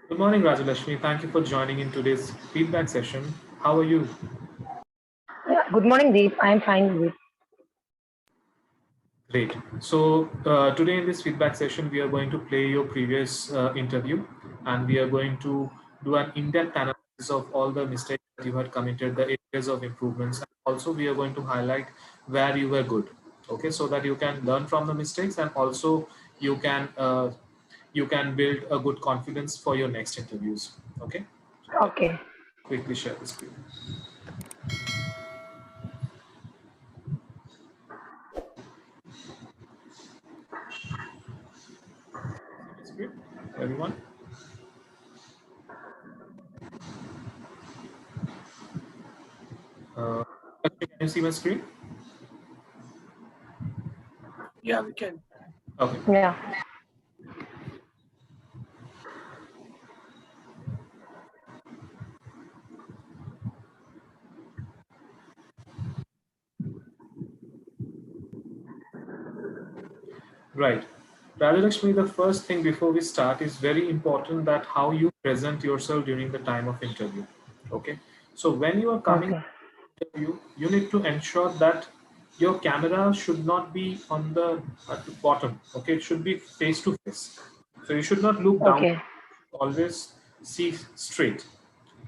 Good morning, Rajalashmi. Thank you for joining in today's feedback session. How are you? Yeah, good morning, Deep. I'm fine, Deep. Great. So, today in this feedback session, we are going to play your previous interview and we are going to do an in depth analysis of all the mistakes that you had committed, the areas of improvements, and also we are going to highlight where you were good. Okay, so that you can learn from the mistakes and also you can you can build a good confidence for your next interviews. Okay, so let me Okay. quickly share the screen. See my screen, everyone. Uh, can you see my screen? Yeah, we can. Okay. Yeah. Right. Rajalakshmi, the first thing before we start is very important that how you present yourself during the time of interview. Okay. So when you are coming Okay. to interview, you need to ensure that your camera should not be on the at the bottom. Okay, it should be face to face. So you should not look down. Okay. Always see straight.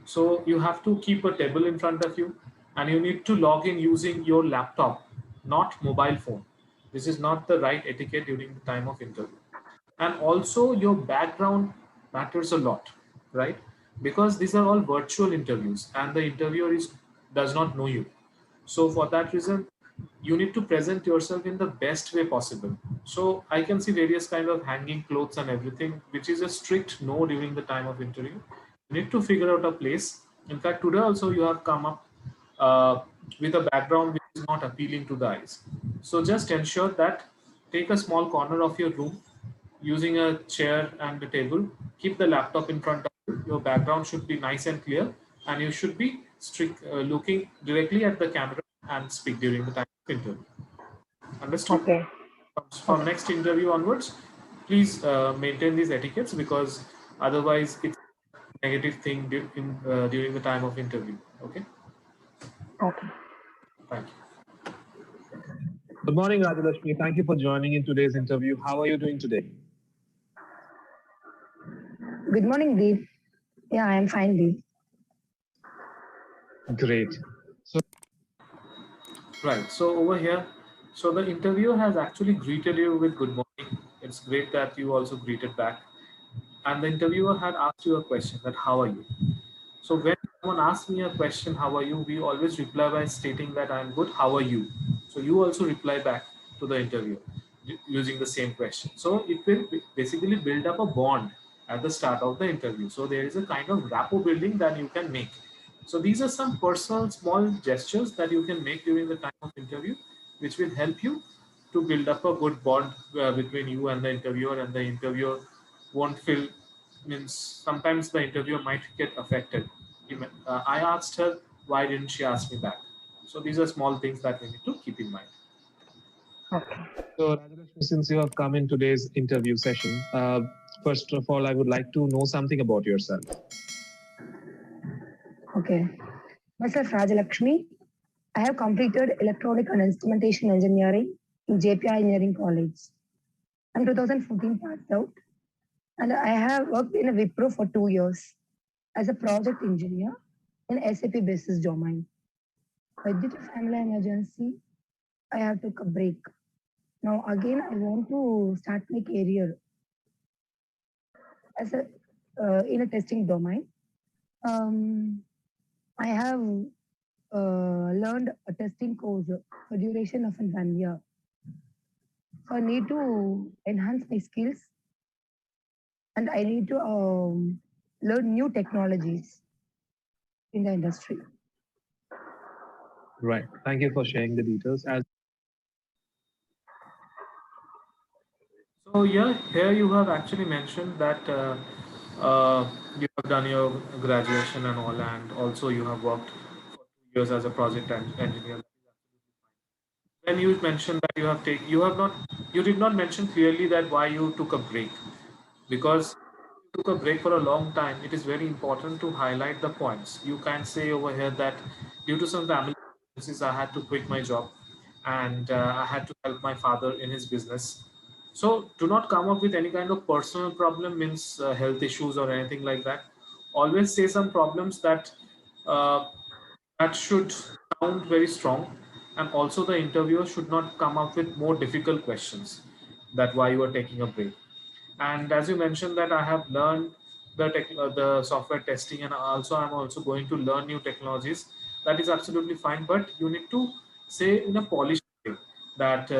So you have to keep a table in front of you and you need to log in using your laptop, not mobile phone. This is not the right etiquette during the time of interview. And also your background matters a lot, right? Because these are all virtual interviews and the interviewer is does not know you. So for that reason, you need to present yourself in the best way possible. So I can see various kind of hanging clothes and everything, which is a strict no during the time of interview. You need to figure out a place. In fact, today also you have come up with a background which is not appealing to the eyes. So just ensure that take a small corner of your room using a chair and a table. Keep the laptop in front of you. Your background should be nice and clear, and you should be looking directly at the camera and speak during the time of interview. Understood? Okay. From next interview onwards, please maintain these etiquettes because otherwise it's a negative thing during the time of interview. Okay, Okay. thank you. Good morning, Rajalashmi. Thank you for joining in today's interview. How are you doing today? Good morning, Deep. Yeah, I'm fine, Deep. Great. So, Right. So over here, so the interviewer has actually greeted you with good morning. It's great that you also greeted back. And the interviewer had asked you a question that how are you? So when someone asks me a question, how are you? We always reply by stating that I'm good. How are you? So you also reply back to the interviewer using the same question. So it will basically build up a bond at the start of the interview. So there is a kind of rapport building that you can make. So these are some personal small gestures that you can make during the time of interview, which will help you to build up a good bond between you and the interviewer, and the interviewer won't feel means sometimes the interviewer might get affected. I asked her, why didn't she ask me back? So these are small things that we need to keep in mind. Okay. so Rajalashmi, since you have come in today's interview session, first of all, I would like to know something about yourself. Okay. Myself, Rajalakshmi. I have completed Electronic and Instrumentation Engineering in JPI Engineering College. I'm 2014 passed out, and I have worked in a Wipro for 2 years as a project engineer in SAP basis domain. But due to family emergency, I have took a break. Now again, I want to start my career as a in a testing domain. Um, I have learned a testing course for duration of 1 year. So I need to enhance my skills and I need to learn new technologies in the industry. Right. Thank you for sharing the details. As So yeah, here you have actually mentioned that you have done your graduation and all, and also you have worked for 2 years as a project engineer. When you mentioned that you you have not, you did not mention clearly that why you took a break, because took a break for a long time, it is very important to highlight the points. You can say over here that due to some family emergencies, I had to quit my job and I had to help my father in his business. So do not come up with any kind of personal problem, means health issues or anything like that. Always say some problems uh, that should sound very strong, and also the interviewer should not come up with more difficult questions, that why you are taking a break. And as you mentioned that I have learned the software testing, and also I'm also going to learn new technologies. That is absolutely fine, but you need to say in a polished way that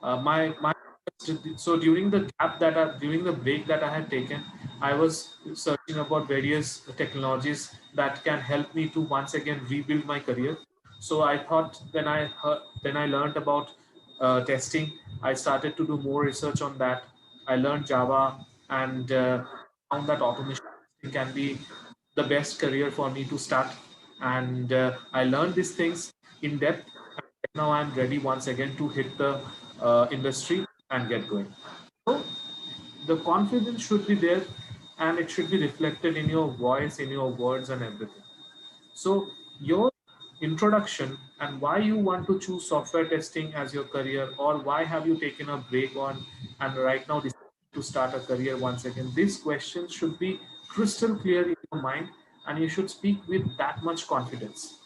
my so during the during the break that I had taken, I was searching about various technologies that can help me to once again rebuild my career. So I thought, then I learned about testing. I started to do more research on that. I learned Java and found that automation can be the best career for me to start. And I learned these things in depth. And now I'm ready once again to hit the industry and get going. So the confidence should be there, and it should be reflected in your voice, in your words, and everything. So your introduction and why you want to choose software testing as your career, or why have you taken a break on and right now decided to start a career once again. These questions should be crystal clear in your mind, and you should speak with that much confidence.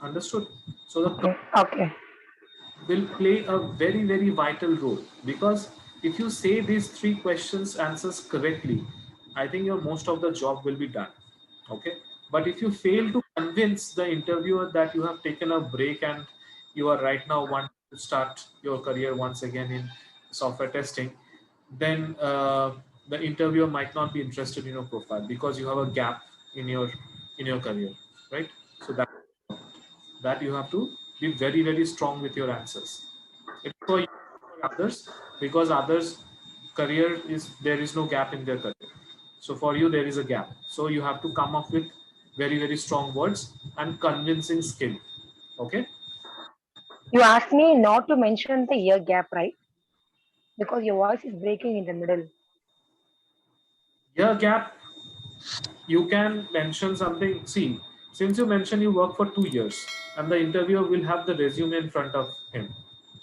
Understood? So the Okay. Okay. will play a very, very vital role, because if you say these three questions answers correctly, I think your most of the job will be done. Okay. But if you fail to convince the interviewer that you have taken a break and you are right now want to start your career once again in software testing, then the interviewer might not be interested in your profile because you have a gap in your career, right? So that you have to be very, very strong with your answers. It's for you, for others, because others career is, there is no gap in their career. So for you there is a gap, so you have to come up with very, very strong words and convincing skill. Okay. You asked me not to mention the year gap, right? Because your voice is breaking in the middle. Year gap, you can mention something. See, since you mentioned you work for 2 years, and the interviewer will have the resume in front of him.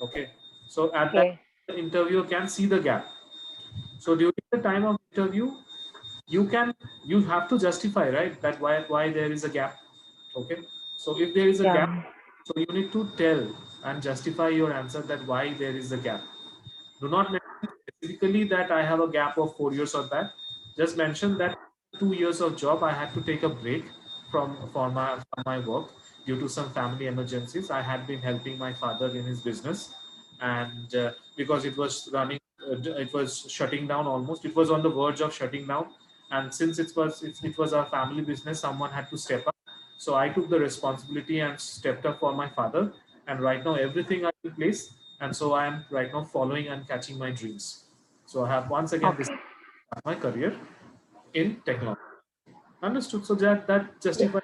Okay. So at that, Okay. the interviewer can see the gap. So during the time of interview, you can, you have to justify, right, that why there is a gap. Okay. So if there is a gap, Yeah. so you need to tell and justify your answer that why there is a gap. Do not mention specifically that I have a gap of 4 years or that. Just mention that 2 years of job I had to take a break from my work due to some family emergencies. I had been helping my father in his business, and because it was running, it was shutting down almost. It was on the verge of shutting down, and since it was a family business, someone had to step up. So I took the responsibility and stepped up for my father. And right now everything is in place, and so I am right now following and catching my dreams. So I have once again Okay. decided my career in technology. Understood. So that Yes. justifies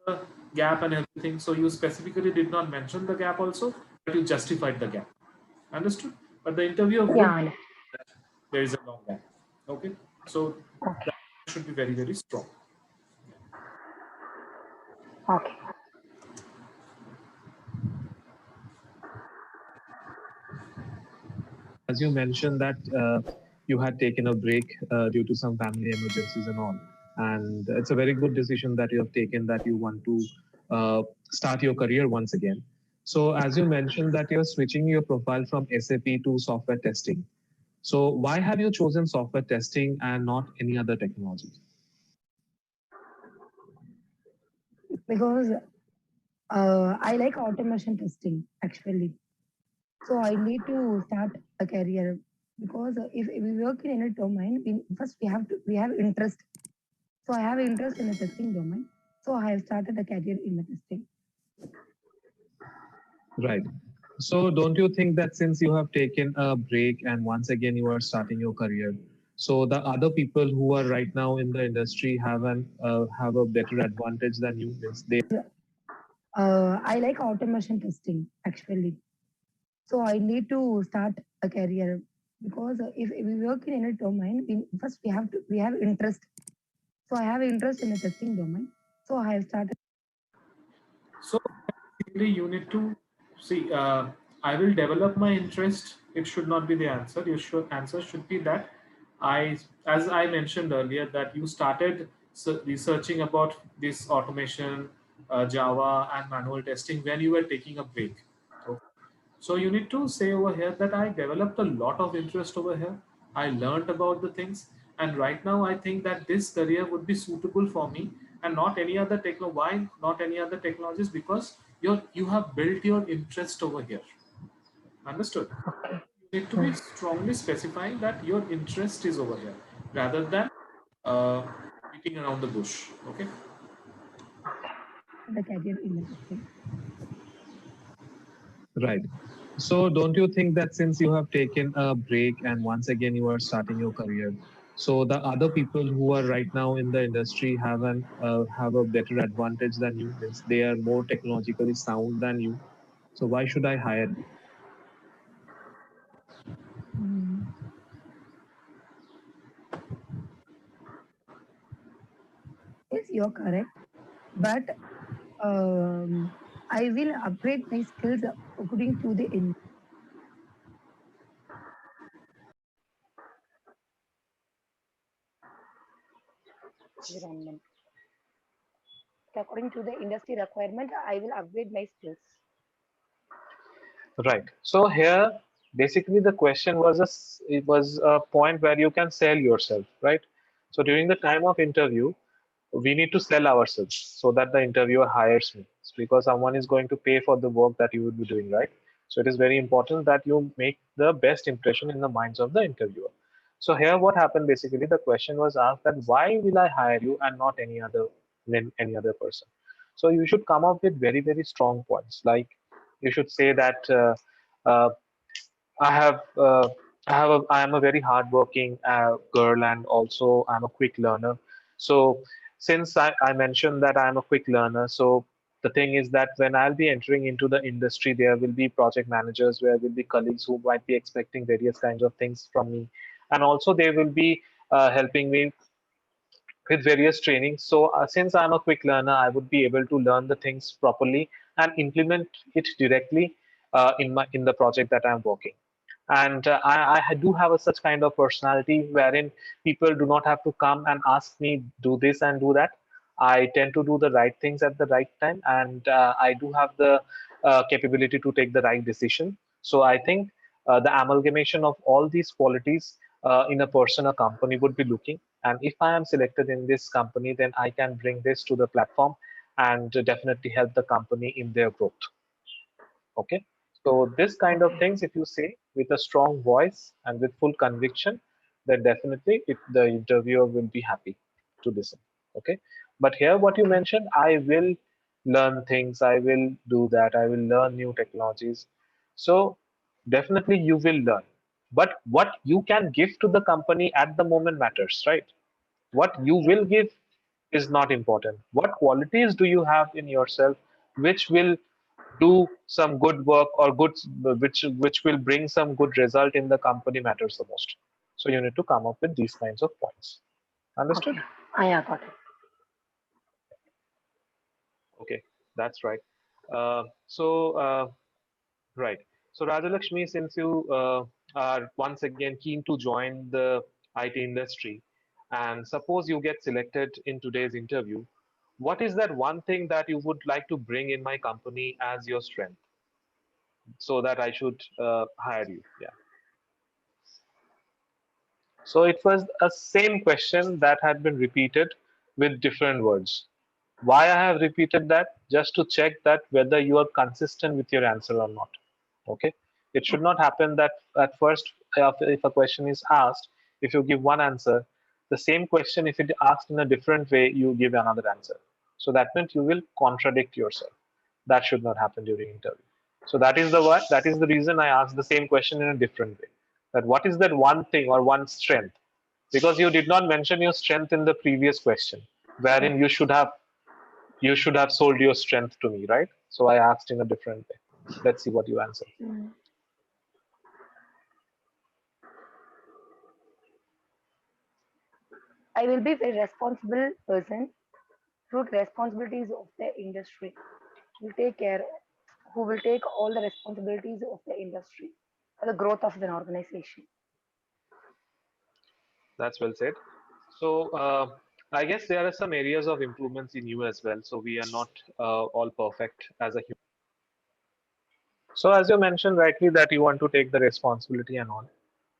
the gap and everything. So you specifically did not mention the gap also, but you justified the gap. Understood. But the interviewer would Yeah. that there is a long gap. Okay. So Okay. that should be very, very strong. Okay. As you mentioned that you had taken a break due to some family emergencies and all, and it's a very good decision that you have taken, that you want to start your career once again. So as you mentioned that you're switching your profile from SAP to software testing. So why have you chosen software testing and not any other technology? Because I like automation testing actually. So I need to start a career because if we work in any domain, first we have interest. So I have interest in the testing domain. So I have started a career in the testing. Right. So don't you think that since you have taken a break and once again you are starting your career, so the other people who are right now in the industry have a better advantage than you? Means they I like automation testing actually. So I need to start a career because if we work in any domain, we have interest. So I have interest in the testing domain. So I have started. So basically, you need to see. I will develop my interest. It should not be the answer. Your answer should be that as I mentioned earlier, that you started researching about this automation, Java, and manual testing when you were taking a break. Okay. So you need to say over here that I developed a lot of interest over here. I learned about the things, and right now I think that this career would be suitable for me and not any other techno. Why not any other technologies? Because you have built your interest over here. Understood? You need to be strongly specifying that your interest is over here rather than uh, beating around the bush. Okay. The career in the testing. Right. So don't you think that since you have taken a break and once again you are starting your career, so the other people who are right now in the industry have a better advantage than you, means they are more technologically sound than you. So why should I hire you? Mm. Yes, you're correct. But I will upgrade my skills according to the environment. According to the industry requirement, I will upgrade my skills. Right. So here, basically, the question was it was a point where you can sell yourself, right? So during the time of interview, we need to sell ourselves so that the interviewer hires me. It's because someone is going to pay for the work that you would be doing, right? So it is very important that you make the best impression in the minds of the interviewer. So here, what happened basically, the question was asked that why will I hire you and not any other person? So you should come up with very strong points. Like you should say that uh, I have I am a very hardworking girl, and also I'm a quick learner. So since I mentioned that I'm a quick learner, so the thing is that when I'll be entering into the industry, there will be project managers, there will be colleagues who might be expecting various kinds of things from me, and also they will be helping me with various trainings. So since I'm a quick learner, I would be able to learn the things properly and implement it directly in the project that I'm working. And I do have a such kind of personality wherein people do not have to come and ask me do this and do that. I tend to do the right things at the right time, and I do have the capability to take the right decision. So I think the amalgamation of all these qualities in a person a company would be looking. And if I am selected in this company, then I can bring this to the platform and definitely help the company in their growth. Okay. So this kind of Okay. things, if you say with a strong voice and with full conviction, then definitely the interviewer will be happy to listen. Okay. But here, what you mentioned, I will learn things, I will do that, I will learn new technologies. So definitely you will learn. But what you can give to the company at the moment matters, right? What you Yes. will give is not important. What qualities do you have in yourself which will do some good work or which will bring some good result in the company matters the most. So you need to come up with these kinds of points. Understood? Okay. I got it. Okay, that's right. So right. So Rajalakshmi, since you are once again keen to join the IT industry, and suppose you get selected in today's interview, what is that one thing that you would like to bring in my company as your strength so that I should hire you? Yeah. So it was a same question that had been repeated with different words. Why I have repeated that? Just to check that whether you are consistent with your answer or not. Okay. It should not happen that at first, if a question is asked, if you give one answer, the same question, if it asked in a different way, you give another answer. So that means you will contradict yourself. That should not happen during interview. So that is the what? That is the reason I asked the same question in a different way. That what is that one thing or one strength? Because you did not mention your strength in the previous question, wherein you should have sold your strength to me, right? So I asked in a different way. Let's see what you answer. Mm. I will be a responsible person who responsibilities of the industry. Will take care, who will take all the responsibilities of the industry for the growth of an organization. That's well said. So I guess there are some areas of improvements in you as well. So we are not all perfect as a human. So as you mentioned rightly that you want to take the responsibility and all,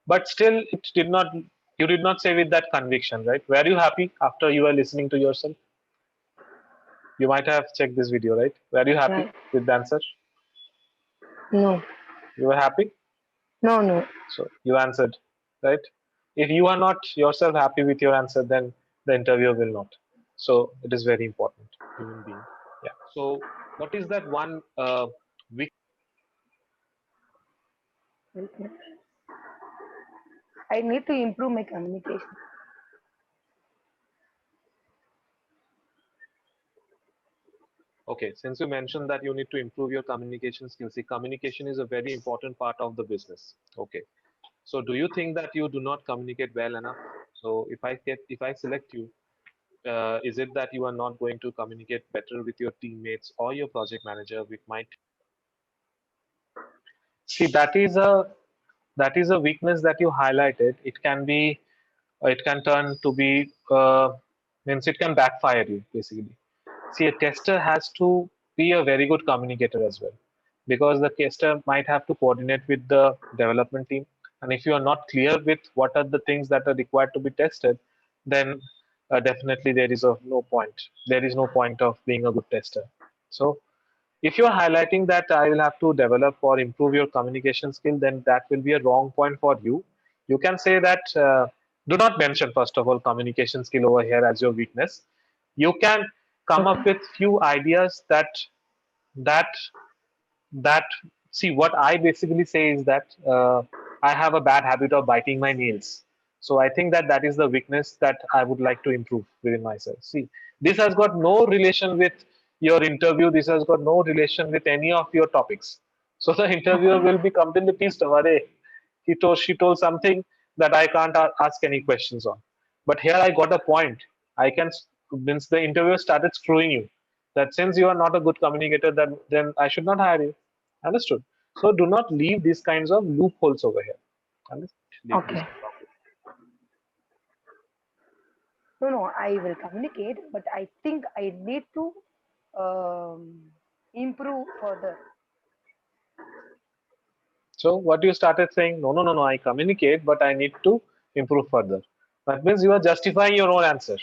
but still it did not. You did not say with that conviction, right? Were you happy after you were listening to yourself? You might have checked this video, right? Were you happy Right? with the answer? No, You were happy, no, no. so you answered, right? If you are not yourself happy with your answer, then the interviewer will not. So it is very important, human being. Yeah. So what is that one weak? I need to improve my communication. Okay, since you mentioned that you need to improve your communication skills, see, communication is a very important part of the business. Okay. So do you think that you do not communicate well enough? So if I select you, is it that you are not going to communicate better with your teammates or your project manager, which might see that is a weakness that you highlighted. It can be it can turn to be means it can backfire you basically. See, a tester has to be a very good communicator as well, because the tester might have to coordinate with the development team, and if you are not clear with what are the things that are required to be tested, then definitely there is a no point. There is no point of being a good tester. So if you are highlighting that I will have to develop or improve your communication skill, then that will be a wrong point for you. You can say that do not mention first of all communication skill over here as your weakness. You can come up Okay. with few ideas that that see what I basically say is that I have a bad habit of biting my nails. So I think that that is the weakness that I would like to improve within myself. See, this has got no relation with your interview. This has got no relation with any of your topics. So the interviewer Okay. will be completely pissed off. "Arey, she told something that I can't ask any questions on. But here I got a point. I can means the interviewer started screwing you that since you are not a good communicator, then I should not hire you. Understood? So do not leave these kinds of loopholes over here. Understood? Leave this Okay. along with. No, no. I will communicate, but I think I need to improve further. So what you started saying, no, no, no, no, I communicate, but I need to improve further. That means you are justifying your own answer.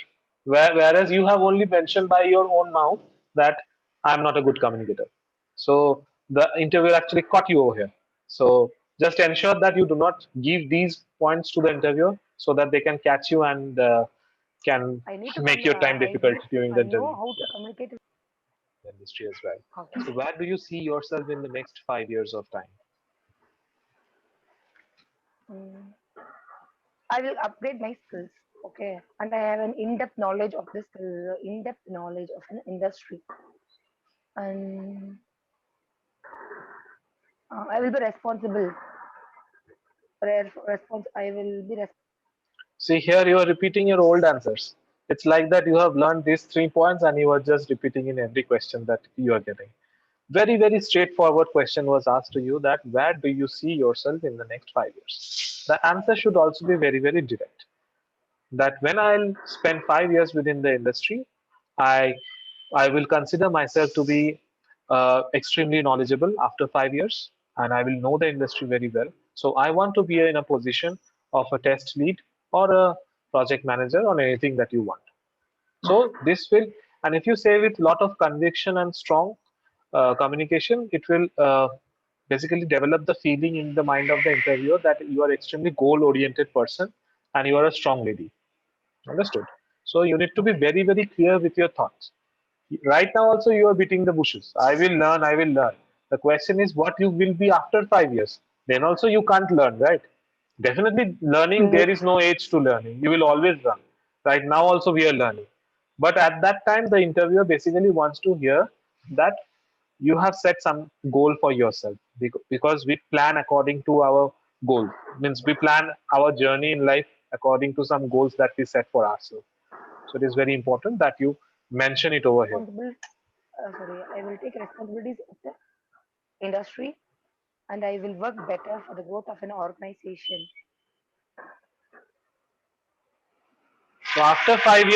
Whereas you have only mentioned by your own mouth that I'm not a good communicator. So the interviewer actually caught you over here. So just ensure that you do not give these points to the interviewer so that they can catch you and can I need to make your time difficult during the I know interview. how to Yeah, communicate. the industry as well. So Okay. where do you see yourself in the next 5 years of time? Mm. I will upgrade my skills. Okay. And I have an in-depth knowledge of this skill, in-depth knowledge of an industry. And I will be responsible. I will be See, here you are repeating your old answers. It's like that you have learned these 3 points and you are just repeating in every question that you are getting. Very, very straightforward question was asked to you that where do you see yourself in the next 5 years? The answer should also be very, very direct. That when I'll spend 5 years within the industry, I I will consider myself to be extremely knowledgeable after 5 years, and I will know the industry very well. So I want to be in a position of a test lead or a project manager on anything that you want. So this will, and if you say with lot of conviction and strong communication, it will basically develop the feeling in the mind of the interviewer that you are extremely goal-oriented person and you are a strong lady. Understood? So you need to be very, very clear with your thoughts. Right now, also, you are beating the bushes. I will learn, I will learn. The question is what you will be after 5 years. Then also, you can't learn, right? Definitely, learning, responsible. there is no age to learning. You will always learn. Right now, also, we are learning. But at that time, the interviewer basically wants to hear that you have set some goal for yourself because we plan according to our goal. Means we plan our journey in life according to some goals that we set for ourselves. So it is very important that you mention it over here. I will take responsibilities of the industry and I will work better for the growth of an organization. So after 5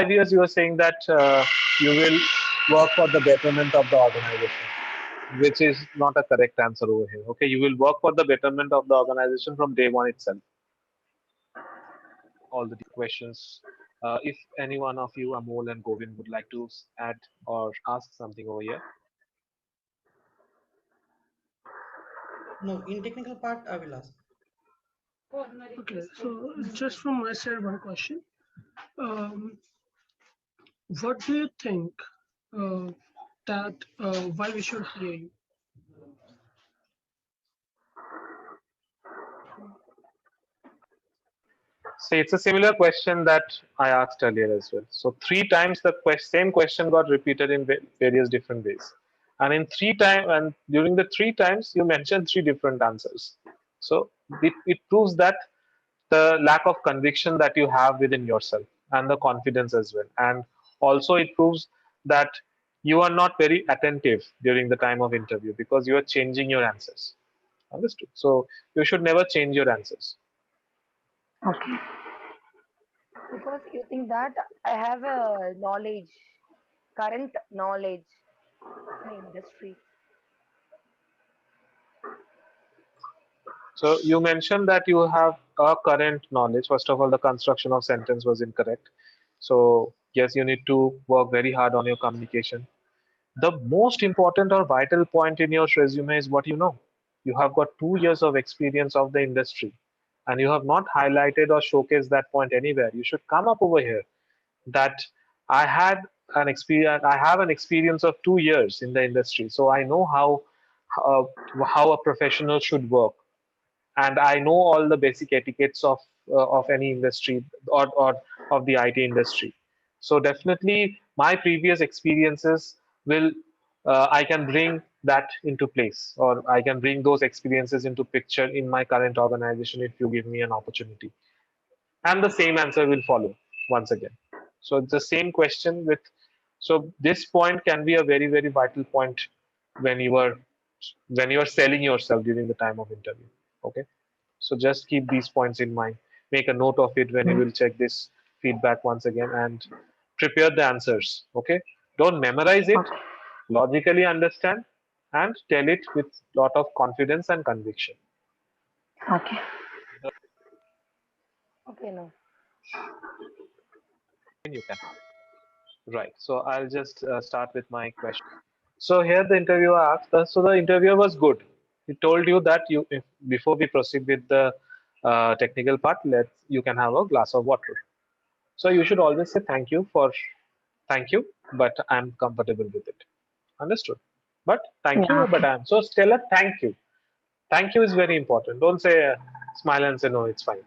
years, you are saying that you will work for the betterment of the organization, which is not a correct answer over here. Okay, you will work for the betterment of the organization from day one itself. All the questions. If any one of you, Amol and Govind, would like to add or ask something over here. No, in technical part, I will ask. Okay, so just from my side, one question. Um, what do you think that why we should hire you? So it's a similar question that I asked earlier as well. So three times the same question got repeated in various different ways, and in during the three times you mentioned three different answers. So it proves that the lack of conviction that you have within yourself and the confidence as well, and also it proves that you are not very attentive during the time of interview because you are changing your answers. Understood? So you should never change your answers. Okay. Because you think that I have a knowledge, current knowledge in the industry. So you mentioned that you have a current knowledge. First of all, the construction of sentence was incorrect. So yes, you need to work very hard on your communication. The most important or vital point in your resume is what you know. You have got 2 years of experience of the industry, and you have not highlighted or showcased that point anywhere. You should come up over here that I had an experience. I have an experience of 2 years in the industry, so I know uh, how a professional should work, and I know all the basic etiquettes of any industry or of the IT industry. So definitely, my previous experiences will I can bring that into place, or I can bring those experiences into picture in my current organization if you give me an opportunity. And the same answer will follow once again. So it's the same question with. So this point can be a very very vital point when you are selling yourself during the time of interview. Okay. So just keep these points in mind. Make a note of it when you will check this feedback once again and prepare the answers. Okay. Don't memorize it. Logically understand and tell it with lot of confidence and conviction. Okay. Okay, no. You can. Right. So I'll just start with my question. So here the interviewer asked. So the interviewer was good. He told you that before we proceed with the technical part, you can have a glass of water. So you should always say thank you, but I'm comfortable with it. Understood? But thank Yeah. you, but I'm so still a thank you. Thank you is very important. Don't say smile and say no, it's fine.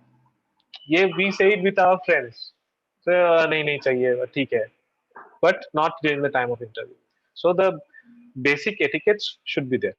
Yeah, we say it with our friends. So nahi chahiye, theek hai. But not during the time of interview. So the basic etiquettes should be there.